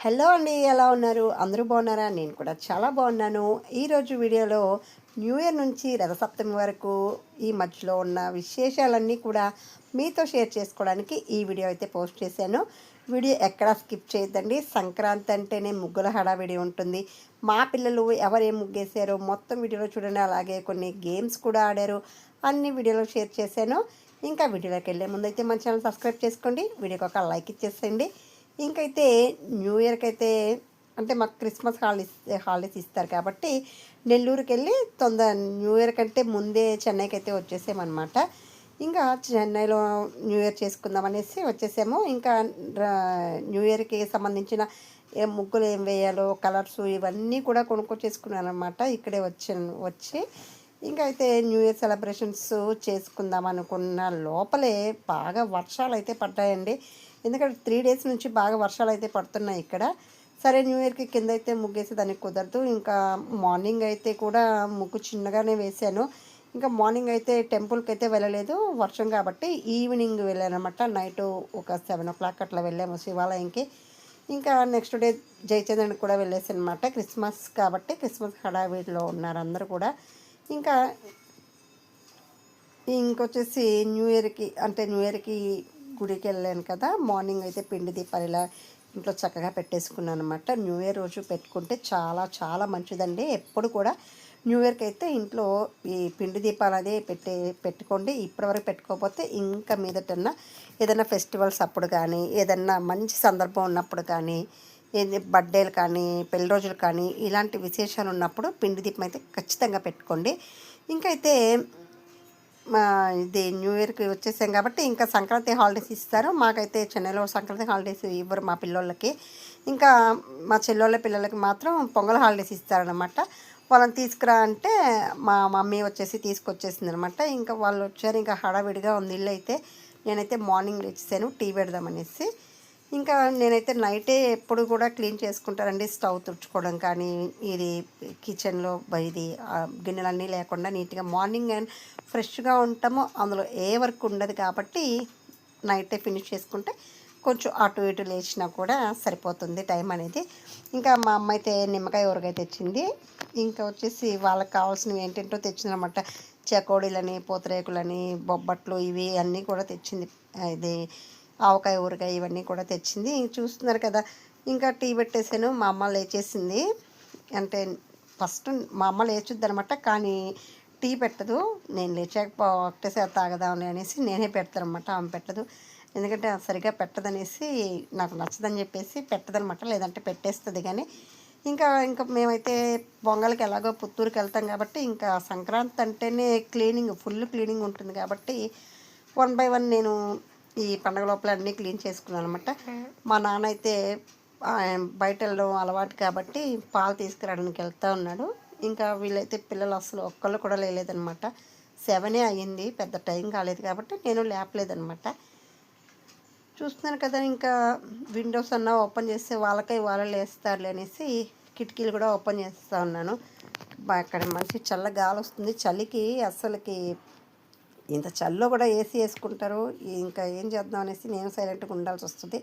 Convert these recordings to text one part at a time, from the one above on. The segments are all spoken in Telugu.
హలో అండి, ఎలా ఉన్నారు? అందరూ బాగున్నారా? నేను కూడా చాలా బాగున్నాను. ఈరోజు వీడియోలో న్యూ ఇయర్ నుంచి రథసప్తమి వరకు ఈ మధ్యలో ఉన్న విశేషాలన్నీ కూడా మీతో షేర్ చేసుకోవడానికి ఈ వీడియో అయితే పోస్ట్ చేశాను. వీడియో ఎక్కడా స్కిప్ చేయొద్దండి. సంక్రాంతి అంటేనే ముగ్గుల హడావిడి ఉంటుంది. మా పిల్లలు ఎవరేం ముగ్గేశారో మొత్తం వీడియోలో చూడండి. అలాగే కొన్ని గేమ్స్ కూడా ఆడారు. అన్ని వీడియోలో షేర్ చేశాను. ఇంకా వీడియోలోకి వెళ్ళే ముందైతే మన ఛానల్ సబ్స్క్రైబ్ చేసుకోండి. వీడియోకి ఒక లైక్ ఇచ్చేసేయండి. ఇంకైతే న్యూ ఇయర్కి అయితే అంటే మాకు క్రిస్మస్ హాలిడేస్ ఇస్తారు కాబట్టి నెల్లూరుకి వెళ్ళి న్యూ ఇయర్ కంటే ముందే చెన్నైకి అయితే వచ్చేసామన్నమాట. ఇంకా చెన్నైలో న్యూ ఇయర్ చేసుకుందాం అనేసి వచ్చేసాము. ఇంకా న్యూ ఇయర్కి సంబంధించిన ముగ్గులు ఏం వేయాలో కలర్స్ ఇవన్నీ కూడా కొనుక్కొచ్చేసుకున్నాను అనమాట. ఇక్కడే వచ్చి ఇంకా అయితే న్యూ ఇయర్ సెలబ్రేషన్స్ చేసుకుందాం అనుకున్న లోపలే బాగా వర్షాలు అయితే పడ్డాయండి. ఎందుకంటే 3 డేస్ నుంచి బాగా వర్షాలు అయితే పడుతున్నాయి ఇక్కడ. సరే న్యూ ఇయర్కి కింద అయితే ముగ్గేసి దానికి కుదరదు. ఇంకా మార్నింగ్ అయితే కూడా ముగ్గు చిన్నగానే వేశాను. ఇంకా మార్నింగ్ అయితే టెంపుల్కి అయితే వెళ్ళలేదు వర్షం కాబట్టి. ఈవినింగ్ వెళ్ళాను అనమాట. నైట్ ఒక 7 o'clock అట్లా వెళ్ళాము శివాలయంకి. ఇంకా నెక్స్ట్ డే జయచంద్రునికి కూడా వెళ్ళేసాను అనమాట. క్రిస్మస్ కాబట్టి క్రిస్మస్ హడావిడిలో ఉన్నారు అందరూ కూడా. ఇంకా ఇంకొచ్చేసి న్యూ ఇయర్కి గుడికి వెళ్ళాను కదా. మార్నింగ్ అయితే పిండి దీపాలు ఇలా ఇంట్లో చక్కగా పెట్టేసుకున్నాను అనమాట. న్యూ ఇయర్ రోజు పెట్టుకుంటే చాలా చాలా మంచిదండి. ఎప్పుడు కూడా న్యూ ఇయర్కి అయితే ఇంట్లో ఈ పిండి దీపాలు అదే పెట్టుకోండి. ఇప్పటివరకు పెట్టుకోకపోతే ఇంకా మీదటన్నా ఏదైనా ఫెస్టివల్స్ అప్పుడు కానీ ఏదన్నా మంచి సందర్భం ఉన్నప్పుడు కానీ బర్త్డేలు కానీ పెళ్లి రోజులు కానీ ఇలాంటి విశేషాలు ఉన్నప్పుడు పిండి దీపం అయితే ఖచ్చితంగా పెట్టుకోండి. ఇంకైతే ఇది న్యూ ఇయర్కి వచ్చేసాం కాబట్టి ఇంకా సంక్రాంతి హాలిడేస్ ఇస్తారు. మాకైతే చెన్నైలో సంక్రాంతి హాలిడేస్ ఇవ్వరు మా పిల్లోళ్ళకి. ఇంకా మా చెల్లెళ్ళ పిల్లలకి మాత్రం పొంగల్ హాలిడేస్ ఇస్తారనమాట. వాళ్ళని తీసుకురా అంటే మా మమ్మీ వచ్చేసి తీసుకొచ్చేసింది అనమాట. ఇంకా వాళ్ళు వచ్చారు. ఇంకా హడావిడిగా ఉంది ఇల్లు అయితే. నేనైతే మార్నింగ్ లేచేసాను టీ పెడదామనేసి. ఇంకా నేనైతే నైటే ఎప్పుడు కూడా క్లీన్ చేసుకుంటానండి. స్టవ్ తుడుచుకోవడం కానీ ఇది కిచెన్లో ఇది గిన్నెలన్నీ లేకుండా నీట్గా మార్నింగ్ అండ్ ఫ్రెష్గా ఉంటాము. అందులో ఏ వర్క్ ఉండదు కాబట్టి నైటే ఫినిష్ చేసుకుంటే కొంచెం అటు ఇటు లేచినా కూడా సరిపోతుంది టైం అనేది. ఇంకా మా అమ్మ అయితే నిమ్మకాయ ఊరగాయ తెచ్చింది. ఇంకా వచ్చేసి వాళ్ళకి కావాల్సినవి ఏంటంటో తెచ్చిందనమాట. చెకోడీలని పూతరేకులని బొబ్బట్లు ఇవి అన్నీ కూడా తెచ్చింది. ఇది ఆవకాయ ఊరగాయ ఇవన్నీ కూడా తెచ్చింది. చూస్తున్నారు కదా. ఇంకా టీ పెట్టేసాను. మా అమ్మ లేచేసింది. అంటే ఫస్ట్ మా అమ్మ లేచుద్ది అనమాట. కానీ టీ పెట్టదు. నేను లేచాక ఒకటేసారి తాగదామని అనేసి నేనే పెడతాను అనమాట. ఆమె పెట్టదు. ఎందుకంటే సరిగా పెట్టదనేసి నాకు నచ్చదని చెప్పేసి పెట్టదనమాట. లేదంటే పెట్టేస్తుంది. కానీ ఇంకా మేమైతే పొంగల్కి ఎలాగో పుత్తూరుకి వెళ్తాం కాబట్టి ఇంకా సంక్రాంతి అంటేనే ఫుల్ క్లీనింగ్ ఉంటుంది కాబట్టి 1 by 1 నేను ఈ పండగ లోపల అన్నీ క్లీన్ చేసుకున్నాను అనమాట. మా నాన్న అయితే బయట వెళ్ళడం అలవాటు కాబట్టి పాలు తీసుకురావడానికి వెళ్తూ ఉన్నాడు. ఇంకా వీళ్ళైతే పిల్లలు అసలు ఒక్కళ్ళు కూడా లేదనమాట. 7 అయ్యింది. పెద్ద టైం కాలేదు కాబట్టి నేను లేపలేదనమాట. చూస్తున్నాను కదా. ఇంకా విండోస్ అన్నా ఓపెన్ చేస్తే వాళ్ళే లేస్తారులే అనేసి కిటికీలు కూడా ఓపెన్ చేస్తూ ఉన్నాను. అక్కడ మంచి చల్ల గాలి వస్తుంది. చలికి అస్సలకి ఇంత చల్లో కూడా ఏసీ వేసుకుంటారు. ఇంకా ఏం చేద్దాం అనేసి నేను సైలెంట్గా ఉండాల్సి వస్తుంది.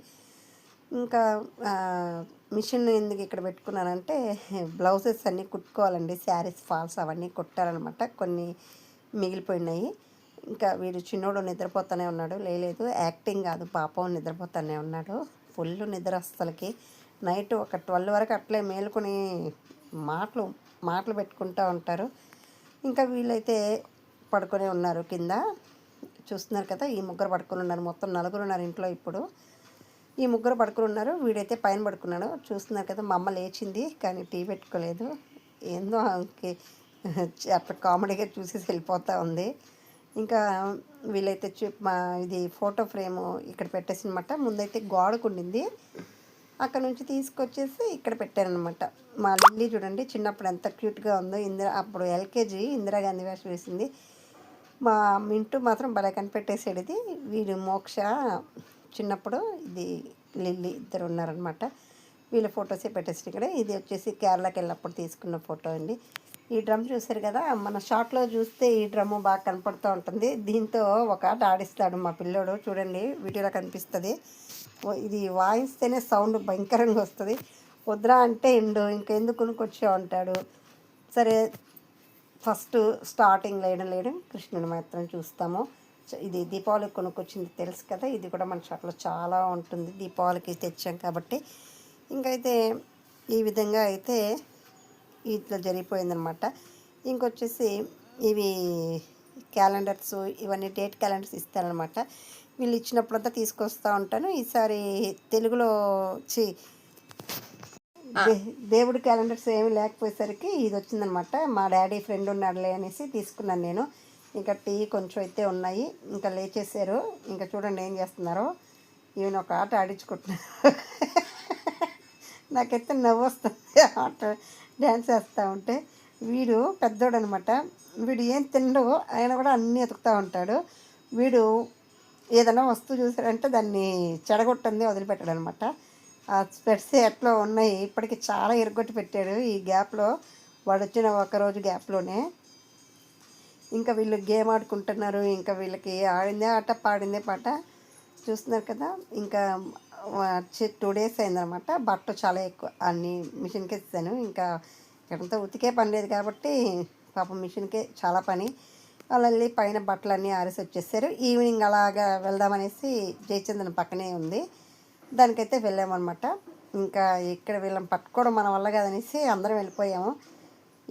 ఇంకా మిషన్ ఎందుకు ఇక్కడ పెట్టుకున్నానంటే బ్లౌజెస్ అన్నీ కుట్టుకోవాలండి. శారీస్ ఫాల్స్ అవన్నీ కుట్టాలన్నమాట. కొన్ని మిగిలిపోయినాయి. ఇంకా వీడు చిన్నోడు నిద్రపోతూనే ఉన్నాడు. లేదు యాక్టింగ్ కాదు, పాపం నిద్రపోతూనే ఉన్నాడు. ఫుల్ నిద్ర అస్సలకి. నైట్ ఒక 12 వరకు అట్లే మేలుకొని మాటలు పెట్టుకుంటూ ఉంటారు. ఇంకా వీళ్ళైతే పడుకొని ఉన్నారు కింద. చూస్తున్నారు కదా. ఈ ముగ్గురు పడుకొని ఉన్నారు. మొత్తం 4 ఉన్నారు ఇంట్లో ఇప్పుడు. ఈ ముగ్గురు పడుకుని ఉన్నారు. వీడైతే పైన పడుకున్నాడు. చూస్తున్నారు కదా. మా అమ్మ లేచింది కానీ టీ పెట్టుకోలేదు. ఏందో అట్లా కామెడీగా చూసేసి వెళ్ళిపోతూ ఉంది. ఇంకా వీళ్ళైతే ఇది ఫోటో ఫ్రేము ఇక్కడ పెట్టేసినమాట. ముందైతే గోడకు ఉండింది. అక్కడ నుంచి తీసుకొచ్చేసి ఇక్కడ పెట్టారనమాట. మా లిల్లీ చూడండి చిన్నప్పుడు ఎంత క్యూట్గా ఉందో. అప్పుడు LKG ఇందిరాగాంధీ వేషం వేసింది. మా మింటూ మాత్రం భలే కనిపెట్టేసాడు. ఇది వీడు మోక్ష చిన్నప్పుడు, ఇది లిల్లీ ఇద్దరు ఉన్నారనమాట. వీళ్ళ ఫొటోసే పెట్టేసి ఇక్కడ. ఇది వచ్చేసి కేరళకి వెళ్ళినప్పుడు తీసుకున్న ఫోటో అండి. ఈ డ్రమ్ చూసారు కదా. మన షార్ట్లో చూస్తే ఈ డ్రమ్ము బాగా కనపడుతూ ఉంటుంది. దీంతో ఒక ఆట ఆడిస్తాడు మా పిల్లోడు. చూడండి వీడియోలో కనిపిస్తుంది. ఇది వాయిస్తేనే సౌండ్ భయంకరంగా వస్తుంది. వద్దురా అంటే ఇంకెందుకు కొనుక్కొచ్చావు అంటాడు. సరే ఫస్ట్ స్టార్టింగ్ లేయడం కృష్ణుని మాత్రం చూస్తాము. ఇది దీపావళికి కొనుక్కొచ్చింది తెలుసు కదా. ఇది కూడా మన షాప్లో చాలా ఉంటుంది, దీపావళికి తెచ్చాం కాబట్టి. ఇంకైతే ఈ విధంగా అయితే ఇట్లా జరిగిపోయిందనమాట. ఇంకొచ్చేసి ఇవి క్యాలెండర్స్, ఇవన్నీ డేట్ క్యాలెండర్స్ ఇస్తారనమాట. వీళ్ళు ఇచ్చినప్పుడంతా తీసుకొస్తూ ఉంటాను. ఈసారి తెలుగులో దేవుడి క్యాలెండర్స్ ఏమి లేకపోయేసరికి ఇది వచ్చిందనమాట. మా డాడీ ఫ్రెండ్ ఉన్నాడులే అనేసి తీసుకున్నాను నేను. ఇంకా టీ కొంచెం అయితే ఉన్నాయి. ఇంకా లేచేసారు. ఇంకా చూడండి ఏం చేస్తున్నారో. ఈవెన్ ఒక ఆట ఆడించుకుంటున్నారు. నాకైతే నవ్వు వస్తుంది ఆట డ్యాన్స్ వేస్తూ ఉంటే. వీడు పెద్దోడు అనమాట. వీడు ఏం తిండో ఆయన కూడా అన్నీ ఎతుకుతూ ఉంటాడు. వీడు ఏదైనా వస్తువు చూసాడంటే దాన్ని చెడగొట్టింది వదిలిపెట్టాడు అనమాట. ఆ స్పెట్స్ ఎట్లా ఉన్నాయి, ఇప్పటికి చాలా ఇరుగొట్టి పెట్టాడు ఈ గ్యాప్లో. వాడు వచ్చిన ఒకరోజు గ్యాప్లోనే. ఇంకా వీళ్ళు గేమ్ ఆడుకుంటున్నారు. ఇంకా వీళ్ళకి ఆడిందే ఆట, పాడిందే పాట. చూస్తున్నారు కదా. ఇంకా 2 days అయిందనమాట. బట్టలు చాలా ఎక్కువ అన్నీ మిషన్కి ఇస్తాను. ఇంకా ఇక్కడంతా ఉతికే పని లేదు కాబట్టి పాపం మిషన్కే చాలా పని. వాళ్ళు వెళ్ళి పైన బట్టలన్నీ ఆరేసి వచ్చేసారు. ఈవినింగ్ అలాగా వెళ్దామనేసి జయచంద్రన్ పక్కనే ఉంది, దానికైతే వెళ్ళామన్నమాట. ఇంకా ఇక్కడ వీళ్ళని పట్టుకోవడం మన వల్ల కాదనేసి అందరం వెళ్ళిపోయాము.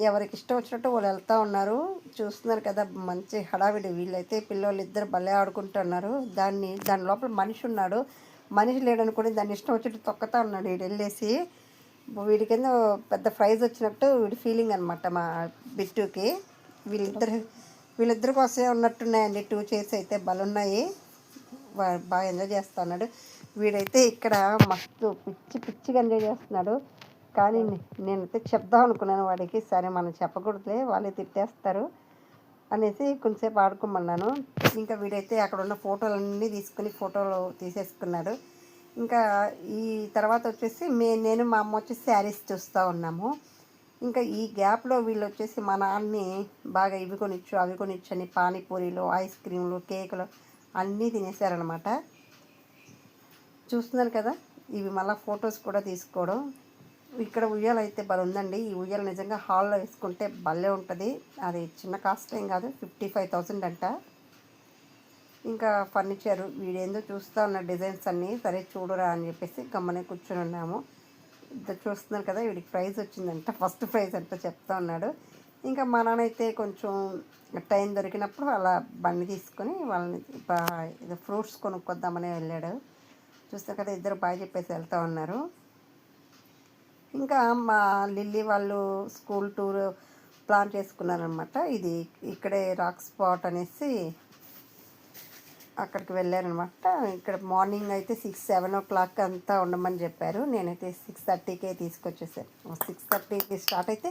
ఎవరికి ఇష్టం వచ్చినట్టు వాళ్ళు వెళ్తూ ఉన్నారు. చూస్తున్నారు కదా మంచి హడావిడి. వీళ్ళైతే పిల్లలు ఇద్దరు భలే ఆడుకుంటున్నారు. దాని లోపల మనిషి ఉన్నాడు. మనిషి లేడనుకుని దాన్ని ఇష్టం వచ్చినట్టు తొక్కుతూ ఉన్నాడు. వీడు వెళ్ళేసి వీడి కింద పెద్ద ప్రైజ్ వచ్చినట్టు వీడి ఫీలింగ్ అనమాట మా బిట్టుకి. వీళ్ళిద్దరి కోసమే ఉన్నట్టున్నాయండి 2 chairs అయితే బలున్నాయి. బాగా ఎంజాయ్ చేస్తూ ఉన్నాడు. వీడైతే ఇక్కడ మస్తు పిచ్చిగా ఎంజాయ్ చేస్తున్నాడు. కానీ నేనైతే చెప్దాం అనుకున్నాను వాడికి, సరే మనం చెప్పకూడదులే వాళ్ళే తిట్టేస్తారు అనేసి కొంచెంసేపు ఆడుకోమన్నాను. ఇంకా వీడైతే అక్కడ ఉన్న ఫోటోలన్నీ తీసుకుని ఫోటోలు తీసేసుకున్నాడు. ఇంకా ఈ తర్వాత వచ్చేసి నేను మా అమ్మ వచ్చేసి శారీస్ చూస్తూ ఉన్నాము. ఇంకా ఈ గ్యాప్లో వీళ్ళు వచ్చేసి మా నాన్నని బాగా ఇవి కొనిచ్చు అవి కొనిచ్చు అని పానీపూరీలు, ఐస్ క్రీములు, కేకులు అన్నీ తినేసారనమాట. చూస్తున్నారు కదా. ఇవి మళ్ళీ ఫొటోస్ కూడా తీసుకోవడం. ఇక్కడ ఉయ్యాల అయితే భలే ఉందండి. ఈ ఉయ్యాల నిజంగా హాల్లో వేసుకుంటే భలే ఉంటుంది. అది చిన్న కాస్ట్ ఏం కాదు, 55,000 అంట. ఇంకా ఫర్నిచర్ వీడేందో చూస్తూ ఉన్న డిజైన్స్ అన్నీ. సరే చూడరా అని చెప్పేసి గమ్మనే కూర్చొని ఉన్నాము. చూస్తున్నారు కదా. వీడికి ప్రైజ్ వచ్చిందంట, ఫస్ట్ ప్రైజ్ అంట చెప్తా ఉన్నాడు. ఇంకా మా నాన్న అయితే కొంచెం టైం దొరికినప్పుడు అలా బండి తీసుకొని వాళ్ళని ఏదో ఫ్రూట్స్ కొనుక్కొద్దామని వెళ్ళాడు. చూస్తారు కదా ఇద్దరు బాగా చెప్పేసి వెళ్తూ ఉన్నారు. ఇంకా మా లిల్లీ వాళ్ళు స్కూల్ టూర్ ప్లాన్ చేసుకున్నారనమాట. ఇది ఇక్కడే రాక్ స్పాట్ అనేసి అక్కడికి వెళ్ళారనమాట. ఇక్కడ మార్నింగ్ అయితే 6-7 o'clock అంతా ఉండమని చెప్పారు. నేనైతే 6:30కే తీసుకొచ్చేసాను. 6:30కి స్టార్ట్ అయితే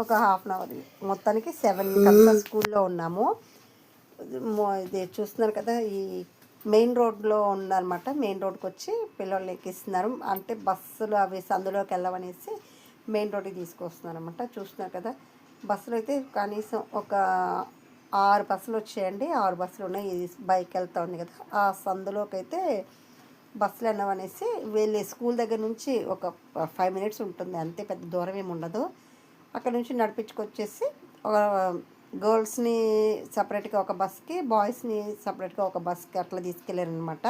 ఒక ½ an hour, మొత్తానికి 7కి అంతా స్కూల్లో ఉన్నాము. ఇది చూస్తున్నారు కదా. ఈ మెయిన్ రోడ్లో ఉందన్నమాట. మెయిన్ రోడ్కి వచ్చి పిల్లల్ని ఎక్కిస్తున్నారు. అంటే బస్సులు అవి సందులోకి వెళ్ళవనేసి మెయిన్ రోడ్కి తీసుకొస్తున్నారు అనమాట. చూస్తున్నారు కదా. బస్సులు అయితే కనీసం ఒక 6 బస్సులు వచ్చాయండి. 6 బస్సులు ఉన్నాయి. ఇది బైక్ వెళ్తూ ఉంది కదా. ఆ సందులోకి అయితే బస్సులు అన్నవనేసి వెళ్ళి స్కూల్ దగ్గర నుంచి ఒక 5 minutes ఉంటుంది అంతే, పెద్ద దూరం ఏమి ఉండదు. అక్కడ నుంచి నడిపించుకొచ్చేసి గర్ల్స్ని సపరేట్గా ఒక బస్కి, బాయ్స్ని సపరేట్గా ఒక బస్కి అట్లా తీసుకెళ్ళారనమాట.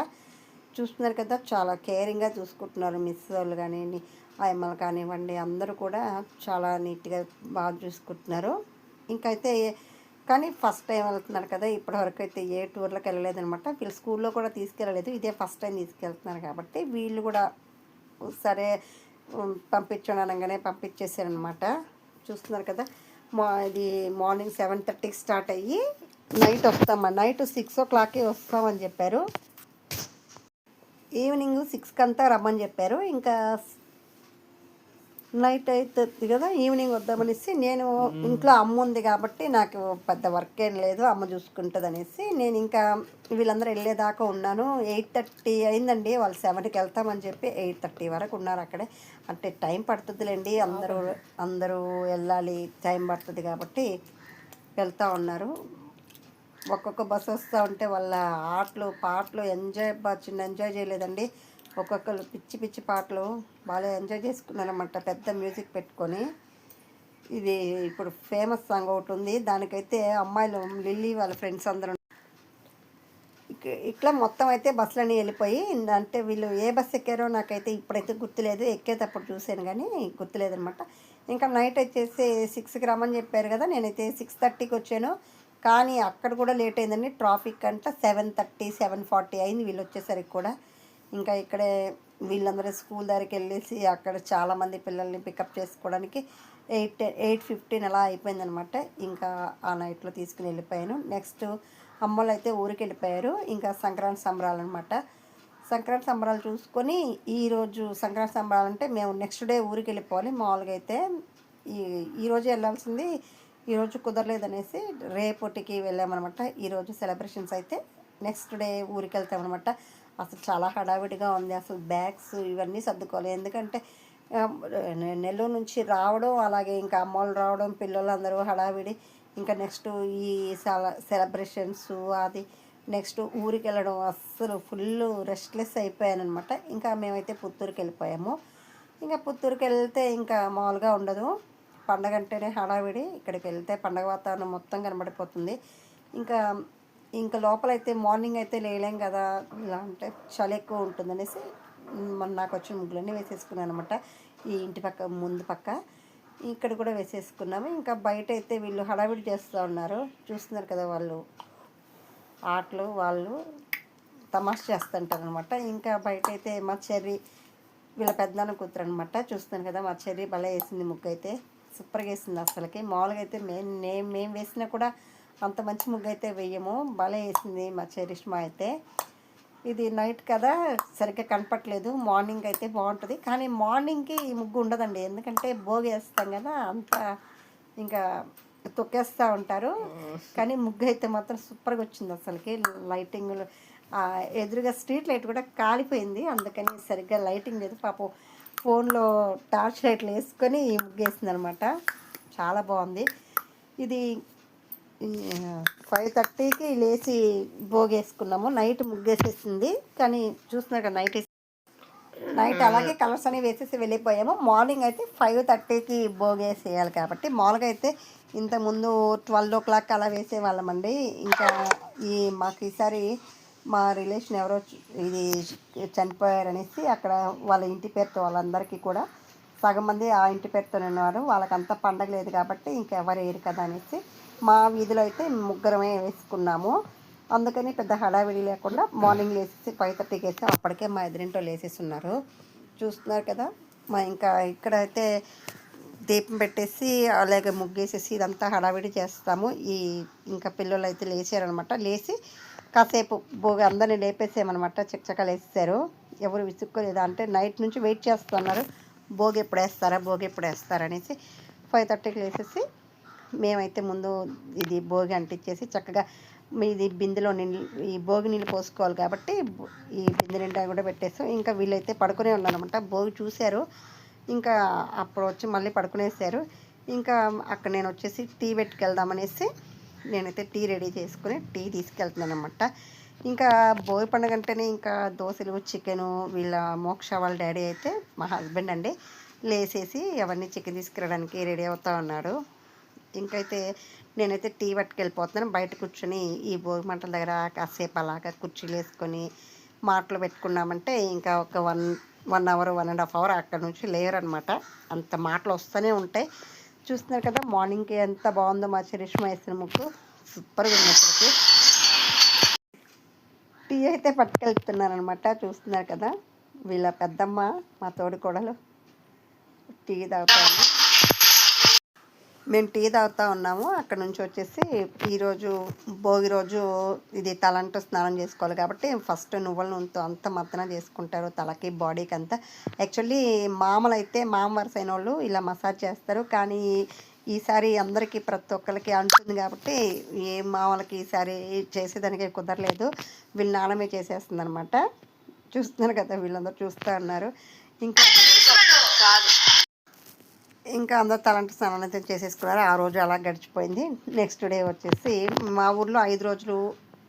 చూస్తున్నారు కదా. చాలా కేరింగ్గా చూసుకుంటున్నారు. మిస్ వాళ్ళు కానివ్వండి, ఆయమ్మలు కానివ్వండి, అందరూ కూడా చాలా నీట్గా బాగా చూసుకుంటున్నారు. ఇంకైతే కానీ ఫస్ట్ టైం వెళ్తున్నారు కదా. ఇప్పటివరకు అయితే ఏ టూర్లకు వెళ్ళలేదనమాట. వీళ్ళు స్కూల్లో కూడా తీసుకెళ్ళలేదు. ఇదే ఫస్ట్ టైం తీసుకెళ్తున్నారు కాబట్టి వీళ్ళు కూడా సరే పంపించండి అనగానే పంపించేసారనమాట. చూస్తున్నారు కదా. ఇది మార్నింగ్ 7:30కి స్టార్ట్ అయ్యి నైట్ వస్తామా, నైట్ 6 o'clockకే వస్తామని చెప్పారు. ఈవినింగ్ 6కి అంతా రమ్మని చెప్పారు. ఇంకా నైట్ అవుతుంది కదా, ఈవినింగ్ వద్దామనేసి నేను ఇంట్లో అమ్మ ఉంది కాబట్టి నాకు పెద్ద వర్క్ ఏం లేదు, అమ్మ చూసుకుంటుంది అనేసి నేను ఇంకా వీళ్ళందరూ వెళ్ళేదాకా ఉన్నాను. 8:30 అయిందండి. వాళ్ళు 7కి వెళ్తామని చెప్పి 8:30 వరకు ఉన్నారు అక్కడే. అంటే టైం పడుతుందిలేండి, అందరూ వెళ్ళాలి, టైం పడుతుంది కాబట్టి వెళ్తూ ఉన్నారు. ఒక్కొక్క బస్సు వస్తూ ఉంటే వాళ్ళ ఆటలు పాటలు చిన్న ఎంజాయ్ చేయలేదండి. ఒక్కొక్కరు పిచ్చి పిచ్చి పాటలు బాగా ఎంజాయ్ చేసుకున్నారన్నమాట, పెద్ద మ్యూజిక్ పెట్టుకొని. ఇది ఇప్పుడు ఫేమస్ సాంగ్ ఒకటి ఉంది, దానికైతే అమ్మాయిలు లిల్లీ వాళ్ళ ఫ్రెండ్స్ అందరూ ఇట్లా మొత్తం అయితే బస్సులన్నీ వెళ్ళిపోయి, అంటే వీళ్ళు ఏ బస్సు ఎక్కారో నాకైతే ఇప్పుడైతే గుర్తులేదు, ఎక్కేటప్పుడు చూశాను కానీ గుర్తులేదనమాట. ఇంకా నైట్ వచ్చేసి 6కి రమ్మని చెప్పారు కదా, నేనైతే 6:30కి వచ్చాను. కానీ అక్కడ కూడా లేట్ అయిందండి, ట్రాఫిక్ అంట 7:30 7:40 అయింది వీళ్ళు వచ్చేసరికి కూడా. ఇంకా ఇక్కడే వీళ్ళందరూ స్కూల్ దగ్గరికి వెళ్ళేసి అక్కడ చాలామంది పిల్లల్ని పికప్ చేసుకోవడానికి 8:15 అలా అయిపోయిందనమాట. ఇంకా ఆ నైట్లో తీసుకుని వెళ్ళిపోయాను. నెక్స్ట్ అమ్మలు అయితే ఊరికి వెళ్ళిపోయారు. ఇంకా సంక్రాంతి సంబరాలు అనమాట. సంక్రాంతి సంబరాలు చూసుకొని ఈరోజు సంక్రాంతి సంబరాలు అంటే మేము నెక్స్ట్ డే ఊరికి వెళ్ళిపోవాలి. మామూలుగా అయితే ఈరోజు వెళ్ళాల్సింది, ఈరోజు కుదరలేదనేసి రేపటికి వెళ్ళామన్నమాట. ఈరోజు సెలబ్రేషన్స్ అయితే నెక్స్ట్ డే ఊరికి వెళ్తామన్నమాట. అసలు చాలా హడావిడిగా ఉంది, అసలు బ్యాగ్స్ ఇవన్నీ సర్దుకోవాలి. ఎందుకంటే నెల్లూరు నుంచి రావడం, అలాగే ఇంకా అమ్మోళ్ళు రావడం, పిల్లలందరూ హడావిడి. ఇంకా నెక్స్ట్ ఈ సెలబ్రేషన్స్ అది, నెక్స్ట్ ఊరికి వెళ్ళడం, అస్సలు ఫుల్ రెస్ట్లెస్ అయిపోయానమాట. ఇంకా మేమైతే పుత్తూరుకి వెళ్ళిపోయాము. ఇంకా పుత్తూరుకి వెళ్తే ఇంకా మామూలుగా ఉండదు, పండగ అంటేనే హడావిడి. ఇక్కడికి వెళ్తే పండగ వాతావరణం మొత్తం కనబడిపోతుంది. ఇంకా ఇంకా లోపలైతే మార్నింగ్ అయితే లేలేం కదా, ఇలా అంటే చలి ఎక్కువ ఉంటుందనేసి నాకు వచ్చిన ముగ్గులన్నీ వేసేసుకున్నాను అనమాట. ఈ ఇంటి పక్క ముందు పక్క ఇక్కడ కూడా వేసేసుకున్నాము. ఇంకా బయట అయితే వీళ్ళు హడావిడి చేస్తూ ఉన్నారు, చూస్తున్నారు కదా, వాళ్ళు ఆటలు వాళ్ళు తమాషా చేస్తుంటారు అనమాట. ఇంకా బయట అయితే మా చెర్రీ వీళ్ళ పెద్దనాన్న కూతురు అనమాట, చూస్తున్నాను కదా, మా చెర్రీ భలే వేసింది ముగ్గు అయితే, సూపర్గా వేసింది. అసలుకి మామూలుగా అయితే మేము వేసినా కూడా అంత మంచి ముగ్గు అయితే వేయము, భలే వేసింది మా చెరిష్మా అయితే. ఇది నైట్ కదా సరిగ్గా కనపట్లేదు, మార్నింగ్ అయితే బాగుంటుంది. కానీ మార్నింగ్కి ఈ ముగ్గు ఉండదండి, ఎందుకంటే భోగి వేస్తాం కదా, అంతా ఇంకా తొక్కేస్తూ ఉంటారు. కానీ ముగ్గు అయితే మాత్రం సూపర్గా వచ్చింది అసలుకి. లైటింగ్లు ఎదురుగా స్ట్రీట్ లైట్ కూడా కాలిపోయింది, అందుకని సరిగ్గా లైటింగ్ లేదు. పాపం ఫోన్లో టార్చ్ లైట్లు వేసుకొని ముగ్గు వేసింది అనమాట, చాలా బాగుంది. ఇది 5:30కి లేచి భోగేసుకున్నాము. నైట్ ముగ్గేసేసింది, కానీ చూస్తున్నారు కదా, నైట్ అలాగే కలర్స్ అనేవి వేసేసి వెళ్ళిపోయాము. మార్నింగ్ అయితే 5:30కి భోగేసేయాలి కాబట్టి, మామూలుగా అయితే ఇంతకుముందు 12 o'clock అలా వేసేవాళ్ళమండి. ఇంకా మాకు ఈసారి మా రిలేషన్ ఎవరో ఇది చనిపోయారనేసి అక్కడ వాళ్ళ ఇంటి పేరుతో వాళ్ళందరికీ కూడా సగం మంది ఆ ఇంటి పేరుతోనే ఉన్నారు, వాళ్ళకంతా పండగ లేదు కాబట్టి ఇంకెవరు వేయరు కదా అనేసి మా వీధిలో అయితే ముగ్గురమే వేసుకున్నాము. అందుకని పెద్ద హడావిడి లేకుండా మార్నింగ్ వేసేసి 5:30కి వేస్తే అప్పటికే మా ఎదురింటో లేసేస్తున్నారు, చూస్తున్నారు కదా. ఇంకా ఇక్కడైతే దీపం పెట్టేసి అలాగే ముగ్గేసేసి ఇదంతా హడావిడి చేస్తాము. ఇంకా పిల్లలు అయితే లేచారనమాట. లేచి కాసేపు భోగి అందరినీ లేపేసామన్నమాట, చక్కగా వేసేసారు, ఎవరు విసుక్కోలేదు. అంటే నైట్ నుంచి వెయిట్ చేస్తున్నారు, భోగి ఎప్పుడు వేస్తారా భోగి ఎప్పుడు వేస్తారనేసి. 5:30కి లేసేసి మేమైతే ముందు ఇది భోగి అంటించేసి చక్కగా ఇది బిందెలో ఈ భోగి నీళ్ళు పోసుకోవాలి కాబట్టి ఈ బిందె నిండా కూడా పెట్టేస్తాం. ఇంకా వీళ్ళైతే పడుకునే ఉన్నారనమాట, భోగి చూశారు, ఇంకా అప్పుడు వచ్చి మళ్ళీ పడుకునేసారు. ఇంకా అక్కడ నేను వచ్చేసి టీ పెట్టుకెళ్దామనేసి నేనైతే టీ రెడీ చేసుకుని టీ తీసుకెళ్తున్నాను అనమాట. ఇంకా భోగి పండుగ అంటేనే ఇంకా దోశలు చికెను. వీళ్ళ మోక్ష వాళ్ళ డాడీ అయితే మా హస్బెండ్ అండి, లేసేసి అవన్నీ చికెన్ తీసుకురావడానికి రెడీ అవుతూ ఉన్నాడు. ఇంకైతే నేనైతే టీ పట్టుకెళ్ళిపోతున్నాను. బయట కూర్చొని ఈ భోగి మంటల దగ్గర కాసేపు అలాగా కుర్చీలు వేసుకొని మాటలు పెట్టుకున్నామంటే ఇంకా ఒక 1 hour 1.5 hour అక్కడ నుంచి లేరనమాట, అంత మాటలు వస్తూనే ఉంటాయి. చూస్తున్నారు కదా మార్నింగ్కి ఎంత బాగుందో మా చరిష్మా వేసిన ముగ్గు, సూపర్గా ఉన్నప్పటికీ. టీ అయితే పట్టుకెళ్తున్నాను అనమాట, చూస్తున్నారు కదా, వీళ్ళ పెద్దమ్మ మా తోడి కోడలు టీ తాగుతాను, మేము టీ తాగుతూ ఉన్నాము. అక్కడ నుంచి వచ్చేసి ఈరోజు భోగి రోజు ఇది తలంటూ స్నానం చేసుకోవాలి కాబట్టి ఫస్ట్ నువ్వుల నూనెతో అంతా మత్తన చేసుకుంటారు తలకి బాడీకి అంతా. యాక్చువల్లీ మామలు అయితే మామ వరుస అయిన వాళ్ళు ఇలా మసాజ్ చేస్తారు, కానీ ఈసారి అందరికీ ప్రతి ఒక్కరికి అంటుంది కాబట్టి ఏ మామలకి ఈసారి చేసేదానికి కుదరలేదు, వీళ్ళ నాన్నమే చేసేస్తుంది అనమాట. చూస్తున్నారు కదా, వీళ్ళందరూ చూస్తూ ఉన్నారు. ఇంకా అందరూ తలంటు స్నానం అయితే చేసేసుకున్నారు. ఆ రోజు అలా గడిచిపోయింది. నెక్స్ట్ డే వచ్చేసి మా ఊర్లో 5 రోజులు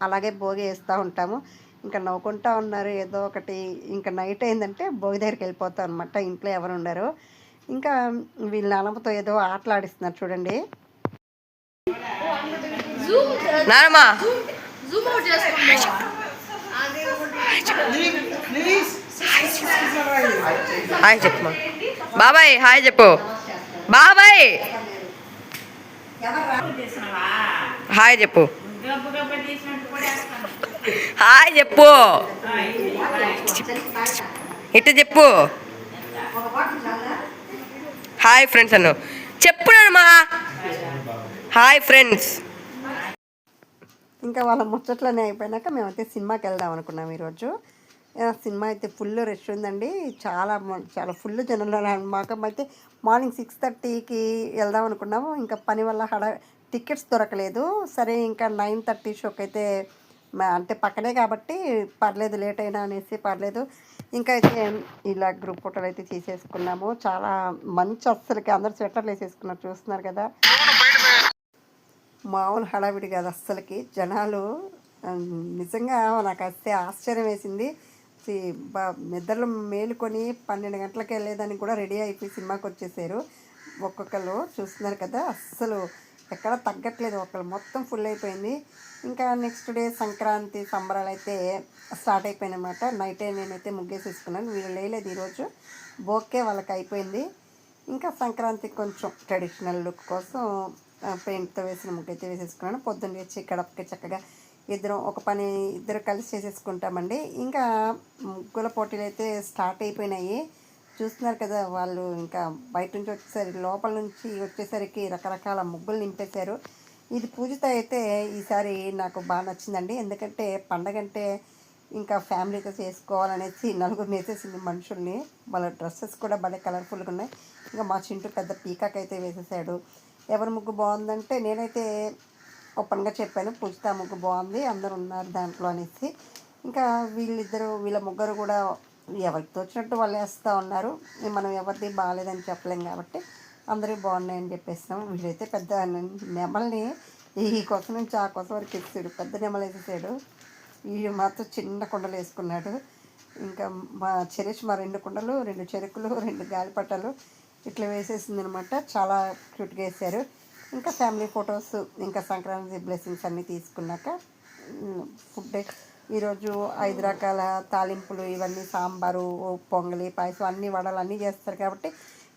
అలాగే భోగి వేస్తూ ఉంటాము. ఇంకా నవ్వుకుంటా ఉన్నారు ఏదో ఒకటి. ఇంకా నైట్ అయిందంటే భోగి దగ్గరికి వెళ్ళిపోతాం అనమాట, ఇంట్లో ఎవరు ఉండరు. ఇంకా వీళ్ళ నాన్నమ్మతో ఏదో ఆటలాడిస్తున్నారు చూడండి. నానమ్మా హాయ్ చెప్పు, బాబాయ్ హాయ్ చెప్పు, బాబాయ్ హాయ్ చెప్పు, హాయ్ చెప్పు, ఇటు చెప్పు, హాయ్ ఫ్రెండ్స్ అన్ను చెప్పు నానమ్మా, హాయ్ ఫ్రెండ్స్. ఇంకా వాళ్ళ ముచ్చట్లనే అయిపోయినాక మేమైతే సినిమాకి వెళ్దాం అనుకున్నాం ఈరోజు. సినిమా అయితే ఫుల్ రష్ ఉందండి, చాలా చాలా ఫుల్ జనంలో. మాకైతే మార్నింగ్ 6:30కి వెళ్దాం అనుకున్నాము. ఇంకా పని వల్ల టికెట్స్ దొరకలేదు. సరే ఇంకా 9:30 షోకి అయితే అంటే పక్కనే కాబట్టి పర్లేదు, లేట్ అయినా అనేసి పర్లేదు. ఇంకా అయితే ఇలా గ్రూప్ ఫోటోలు అయితే తీసేసుకున్నాము. చాలా మంచి, అస్సలకి అందరు స్వెటర్లు వేసేసుకున్నారు, చూస్తున్నారు కదా. మామూలు హడావిడి కాదు అస్సలకి జనాలు. నిజంగా నాకు అస్తే ఆశ్చర్యం వేసింది. నిద్రలో మేలుకొని 12 గంటలకు వెళ్ళేదానికి కూడా రెడీ అయిపోయి సినిమాకి వచ్చేసారు ఒక్కొక్కరు. చూస్తున్నారు కదా, అస్సలు ఎక్కడ తగ్గట్లేదు, ఒకళ్ళు మొత్తం ఫుల్ అయిపోయింది. ఇంకా నెక్స్ట్ డే సంక్రాంతి సంబరాలు అయితే స్టార్ట్ అయిపోయినాయి అన్నమాట. నైటే నేనైతే ముగ్గేసేసుకున్నాను, వీళ్ళు లేలేదు ఈరోజు. బోకే వాళ్ళకి అయిపోయింది. ఇంకా సంక్రాంతికి కొంచెం ట్రెడిషనల్ లుక్ కోసం పెయింట్తో వేసిన ముగ్గు అయితే వేసేసుకున్నాను. పొద్దున్న లేచి గడపకి చక్కగా ఇద్దరు కలిసి చేసేసుకుంటామండి. ఇంకా ముగ్గుల పోటీలు అయితే స్టార్ట్ అయిపోయినాయి, చూస్తున్నారు కదా. వాళ్ళు ఇంకా బయట నుంచి వచ్చేసరికి, లోపల నుంచి వచ్చేసరికి రకరకాల ముగ్గులు నింపేశారు. ఇది పూజిత అయితే ఈసారి నాకు బాగా నచ్చిందండి, ఎందుకంటే పండగంటే ఇంకా ఫ్యామిలీతో చేసుకోవాలనేసి 4 వేసేసింది మనుషుల్ని. వాళ్ళ డ్రెస్సెస్ కూడా భలే కలర్ఫుల్గా ఉన్నాయి. ఇంకా మా చింటూ పెద్ద పీకాక్ అయితే వేసేసాడు. ఎవరి ముగ్గు బాగుందంటే నేనైతే ఓపెన్గా చెప్పాను, పూజిత ముగ్గు బాగుంది, అందరు ఉన్నారు దాంట్లో అనేసి. ఇంకా వీళ్ళ ముగ్గురు కూడా ఎవరికి తోచినట్టు వాళ్ళు వేస్తూ ఉన్నారు. మనం ఎవరిది బాగాలేదని చెప్పలేం కాబట్టి అందరూ బాగున్నాయని చెప్పేస్తాం. వీళ్ళైతే పెద్ద నెమల్ని ఈ కొస నుంచి ఆ కొస వరకు ఎత్తాడు, పెద్ద నెమలు వేసేసాడు. వీడు మాత్రం చిన్న కుండలు వేసుకున్నాడు. ఇంకా మా చెరేష్ 2 కుండలు, 2 చెరుకులు, 2 గాలిపటాలు ఇట్లా వేసేసింది అనమాట. చాలా క్యూట్గా వేసారు. ఇంకా ఫ్యామిలీ ఫొటోస్, ఇంకా సంక్రాంతి బ్లెస్సింగ్స్ అన్నీ తీసుకున్నాక ఫుడ్ ఈరోజు 5 రకాల తాలింపులు, ఇవన్నీ సాంబారు, పొంగలి, పాయసం, అన్నీ వడలు అన్నీ చేస్తారు కాబట్టి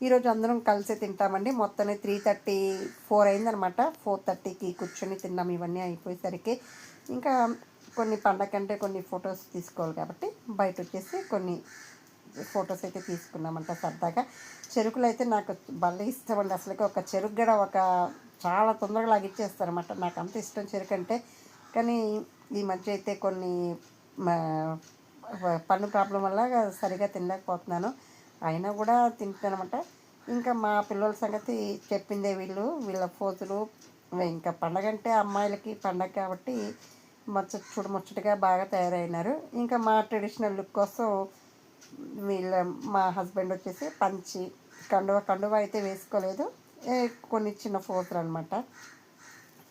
ఈరోజు అందరం కలిసి తింటామండి. మొత్తాన్ని 3:34 అయిందనమాట. 4:30కి కూర్చొని తిన్నాం. ఇవన్నీ అయిపోయేసరికి ఇంకా కొన్ని పండగంటే కొన్ని ఫొటోస్ తీసుకోవాలి కాబట్టి బయట వచ్చేసి కొన్ని ఫొటోస్ అయితే తీసుకున్నామంట సరదాగా. చెరుకులు అయితే నాకు భలే ఇష్టం అండి, అసలుకి ఒక చెరుకు కూడా చాలా తొందరగా లాగిచ్చేస్తారన్నమాట. నాకు అంత ఇష్టం చెరుకు అంటే. కానీ ఈ మధ్య అయితే కొన్ని పన్ను ప్రాబ్లం వల్ల సరిగా తినలేకపోతున్నాను, అయినా కూడా తింటానమాట. ఇంకా మా పిల్లల సంగతి చెప్పిందే వీళ్ళ ఫోజులు. ఇంకా పండగ అంటే అమ్మాయిలకి పండగ కాబట్టి చూడముచ్చటగా బాగా తయారైనారు. ఇంకా మా ట్రెడిషనల్ లుక్ కోసం మా హస్బెండ్ వచ్చేసి పంచి కండువ అయితే వేసుకోలేదు, కొన్ని చిన్న ఫోజులు అనమాట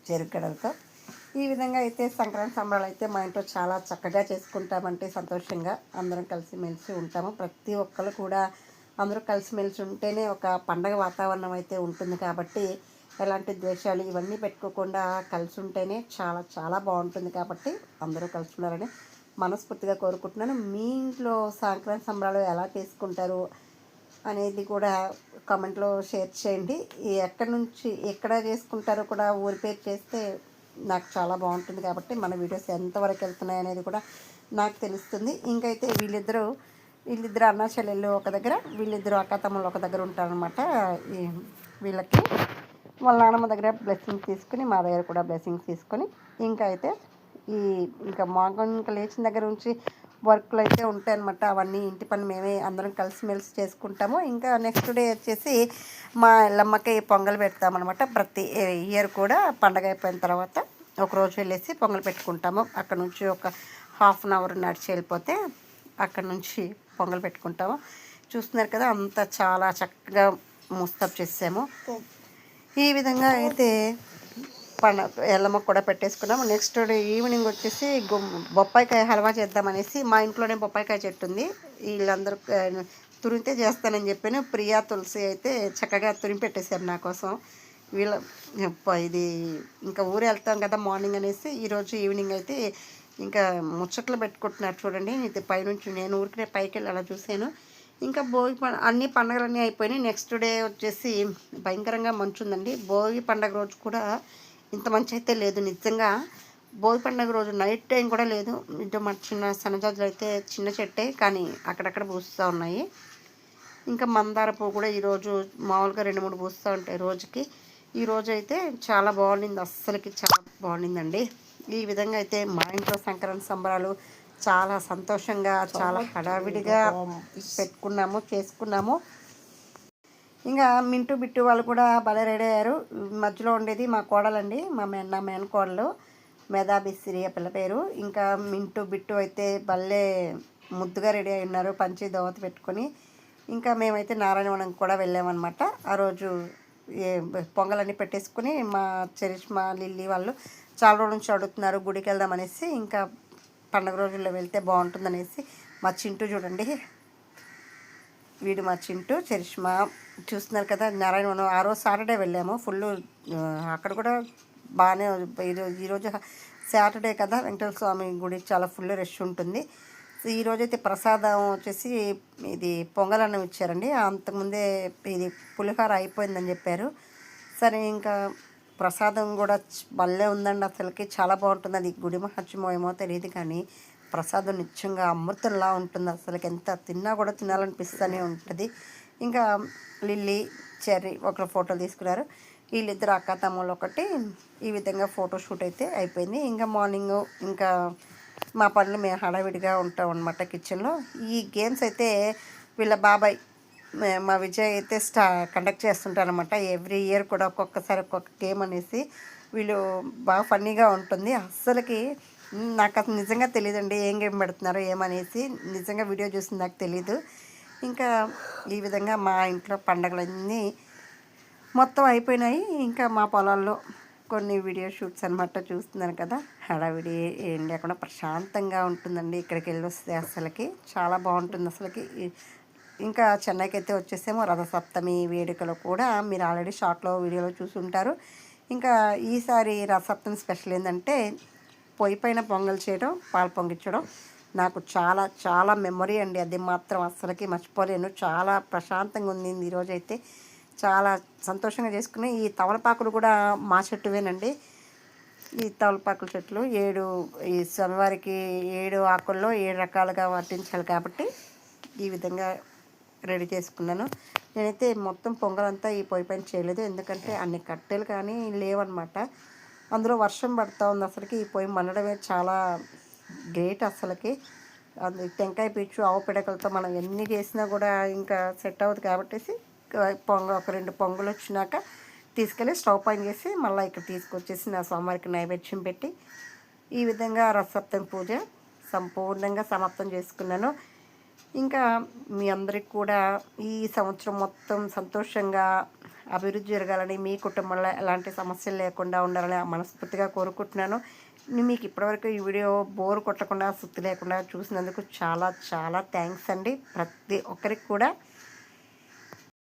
చెరుగడలతో. ఈ విధంగా అయితే సంక్రాంతి సంబరాలు అయితే మా ఇంట్లో చాలా చక్కగా చేసుకుంటామంటే, సంతోషంగా అందరం కలిసిమెలిసి ఉంటాము. ప్రతి ఒక్కరు కూడా అందరూ కలిసిమెలిసి ఉంటేనే ఒక పండగ వాతావరణం అయితే ఉంటుంది. కాబట్టి ఎలాంటి ద్వేషాలు ఇవన్నీ పెట్టుకోకుండా కలిసి ఉంటేనే చాలా చాలా బాగుంటుంది. కాబట్టి అందరూ కలిసి ఉన్నారని మనస్ఫూర్తిగా కోరుకుంటున్నాను. మీ ఇంట్లో సంక్రాంతి సంబరాలు ఎలా చేసుకుంటారు అనేది కూడా కామెంట్లో షేర్ చేయండి. ఎక్కడ చేసుకుంటారో కూడా ఊరి పేరు చేస్తే నాకు చాలా బాగుంటుంది. కాబట్టి మన వీడియోస్ ఎంతవరకు వెళ్తున్నాయి అనేది కూడా నాకు తెలుస్తుంది. ఇంకైతే వీళ్ళిద్దరు అన్నా చెల్లెళ్ళు ఒక దగ్గర, వీళ్ళిద్దరు అక్క తమ్ముళ్ళు ఒక దగ్గర ఉంటారనమాట. వీళ్ళకి వాళ్ళ నాన్నమ్మ దగ్గర బ్లెస్సింగ్స్ తీసుకుని, మా దగ్గర కూడా బ్లెస్సింగ్స్ తీసుకొని ఇంకా మాకు ఇంకా లేచిన దగ్గర నుంచి వర్క్లు అయితే ఉంటాయన్నమాట. అవన్నీ ఇంటి పని మేమే అందరం కలిసిమెలిసి చేసుకుంటాము. ఇంకా నెక్స్ట్ డే వచ్చేసి మా ఎల్లమ్మకి పొంగల్ పెడతామన్నమాట. ప్రతి ఇయర్ కూడా పండగ అయిపోయిన తర్వాత ఒకరోజు వెళ్ళేసి పొంగల్ పెట్టుకుంటాము. అక్కడ నుంచి ఒక 1/2 అవర్ నడిచి వెళ్ళిపోతే అక్కడ నుంచి పొంగల్ పెట్టుకుంటాము. చూస్తున్నారు కదా, అంతా చాలా చక్కగా ముస్తబ్ చేసాము. ఈ విధంగా అయితే ఎల్లమ్మకు కూడా పెట్టేసుకున్నాము. నెక్స్ట్ డే ఈవినింగ్ వచ్చేసి బొప్పాయికాయ హల్వా చేద్దామనేసి మా ఇంట్లోనే బొప్పాయికాయ చెట్టు ఉంది. వీళ్ళందరూ తురిమితే చేస్తానని చెప్పాను. ప్రియా తులసి అయితే చక్కగా తురిమి పెట్టేశారు నా కోసం. వీళ్ళ ఇది ఇంకా ఊరు వెళ్తాం కదా మార్నింగ్ అనేసి ఈరోజు ఈవినింగ్ అయితే ఇంకా ముచ్చట్లు పెట్టుకుంటున్నారు చూడండి. ఇది పైనుంచి నేను ఊరికి పైకి వెళ్ళి అలా చూశాను. ఇంకా భోగి అన్ని పండుగలన్నీ అయిపోయినాయి. నెక్స్ట్ డే వచ్చేసి భయంకరంగా మంచు ఉందండి. భోగి పండుగ రోజు కూడా ఇంత మంచి అయితే లేదు నిజంగా. భోగి పండుగ రోజు నైట్ టైం కూడా లేదు. ఇటు మా చిన్న సన్నజాజులు అయితే చిన్న చెట్టే కానీ అక్కడక్కడ పూస్తూ ఉన్నాయి. ఇంకా మందార పువ్వు కూడా ఈరోజు మామూలుగా 2-3 పూస్తూ ఉంటాయి రోజుకి. ఈరోజు అయితే చాలా బాగుండింది, అస్సలకి చాలా బాగుండిందండి. ఈ విధంగా అయితే మా ఇంట్లో సంక్రాంతి సంబరాలు చాలా సంతోషంగా చాలా హడావిడిగా చేసుకున్నాము. ఇంకా మింటూ బిట్టు వాళ్ళు కూడా భలే రెడీ అయ్యారు. మధ్యలో ఉండేది మా కోడలండి, నా మేనకోడలు మేధాబిసిరి పిల్ల పేరు. ఇంకా మింటూ బిట్టు అయితే భలే ముద్దుగా రెడీ అయి ఉన్నారు, పంచి దోవత పెట్టుకొని. ఇంకా మేమైతే నారాయణవనం కూడా వెళ్ళామన్నమాట. ఆ రోజు పొంగలన్నీ పెట్టేసుకుని మా చరిష్మా లిల్లీ వాళ్ళు చాలా రోజుల నుంచి అడుగుతున్నారు గుడికి వెళ్దాం అనేసి. ఇంకా పండుగ రోజుల్లో వెళ్తే బాగుంటుందనేసి మా చింటూ చూడండి, వీడు మా చింటూ చరిష్మా చూస్తున్నారు కదా. నారాయణవనం ఆ రోజు సాటర్డే వెళ్ళాము. ఫుల్ అక్కడ కూడా బాగానే ఈరోజు సాటర్డే కదా, వెంకటేశ్వర స్వామి గుడి చాలా ఫుల్ రష్ ఉంటుంది. ఈరోజైతే ప్రసాదం వచ్చేసి ఇది పొంగలన్నం ఇచ్చారండి. అంతకుముందే ఇది పులిహోర అయిపోయిందని చెప్పారు. సరే ఇంకా ప్రసాదం కూడా భలే ఉందండి, అసలుకి చాలా బాగుంటుంది. అది గుడి మహత్యమో ఏమో తెలియదు కానీ ప్రసాదం నిజంగా అమృతంలా ఉంటుంది. అసలుకి ఎంత తిన్నా కూడా తినాలనిపిస్తూనే ఉంటుంది. ఇంకా లిల్లీ చెర్రీ ఒకరు ఫోటోలు తీసుకున్నారు. వీళ్ళిద్దరు అక్క తమ్ముళ్ళు ఒకటి. ఈ విధంగా ఫోటోషూట్ అయితే అయిపోయింది. ఇంకా మార్నింగ్ ఇంకా మా పనులు మేము హడావిడిగా ఉంటాం అన్నమాట కిచెన్లో. ఈ గేమ్స్ అయితే వీళ్ళ బాబాయ్ మా విజయ్ అయితే కండక్ట్ చేస్తుంటారనమాట. ఎవ్రీ ఇయర్ కూడా ఒక్కొక్కసారి ఒక్కొక్క గేమ్ అనేసి. వీళ్ళు బాగా ఫన్నీగా ఉంటుంది. అస్సలకి నాకు అసలు నిజంగా తెలియదండి ఏం గేమ్ పెడుతున్నారో ఏమనేసి. నిజంగా వీడియో చూసి నాకు తెలీదు. ఇంకా ఈ విధంగా మా ఇంట్లో పండగలన్నీ మొత్తం అయిపోయినాయి. ఇంకా మా పొలాల్లో కొన్ని వీడియో షూట్స్ అనమాట చూస్తున్నాను కదా. హడావిడి ఏం లేకుండా ప్రశాంతంగా ఉంటుందండి ఇక్కడికి వెళ్ళి వస్తే. అసలుకి చాలా బాగుంటుంది అసలుకి. ఇంకా చెన్నైకి అయితే వచ్చేసేమో రథసప్తమి వేడుకలు కూడా మీరు ఆల్రెడీ షార్ట్లో వీడియోలో చూసి ఉంటారు. ఇంకా ఈసారి రథసప్తమి స్పెషల్ ఏంటంటే పొయ్యి పైన పొంగల్ చేయడం, పాలు పొంగించడం నాకు చాలా చాలా మెమొరీ అండి. అది మాత్రం అస్సలకి మర్చిపోలేను. చాలా ప్రశాంతంగా ఉంది ఈరోజైతే. చాలా సంతోషంగా చేసుకుని. ఈ తమలపాకులు కూడా మా చెట్టువేనండి. ఈ తమలపాకుల చెట్లు 7 ఈ స్వామివారికి 7 ఆకుల్లో 7 రకాలుగా వర్తించాలి కాబట్టి ఈ విధంగా రెడీ చేసుకున్నాను. నేనైతే మొత్తం పొంగలంతా ఈ పొయ్యి పైన చేయలేదు, ఎందుకంటే అన్ని కట్టెలు కానీ లేవన్నమాట. అందులో వర్షం పడుతూ ఉంది. అసలుకి ఈ పొయ్యి మండడమే చాలా గ్రేట్ అసలుకి. టెంకాయ పీచు ఆవు పిడకలతో మనం ఎన్ని చేసినా కూడా ఇంకా సెట్ అవ్వదు కాబట్టి ఒక 2 పొంగులు వచ్చినాక తీసుకెళ్ళి స్టవ్ పైన చేసి మళ్ళీ ఇక్కడ తీసుకొచ్చేసి నా స్వామివారికి నైవేద్యం పెట్టి ఈ విధంగా రథసప్తమి పూజ సంపూర్ణంగా సమాప్తం చేసుకున్నాను. ఇంకా మీ అందరికి కూడా ఈ సంవత్సరం మొత్తం సంతోషంగా అభివృద్ధి జరగాలని, మీ కుటుంబంలో ఎలాంటి సమస్యలు లేకుండా ఉండాలని మనస్ఫూర్తిగా కోరుకుంటున్నాను. మీకు ఇప్పటివరకు ఈ వీడియో బోర్ కొట్టకుండా సుత్తి లేకుండా చూసినందుకు చాలా చాలా థ్యాంక్స్ అండి. ప్రతి ఒక్కరికి కూడా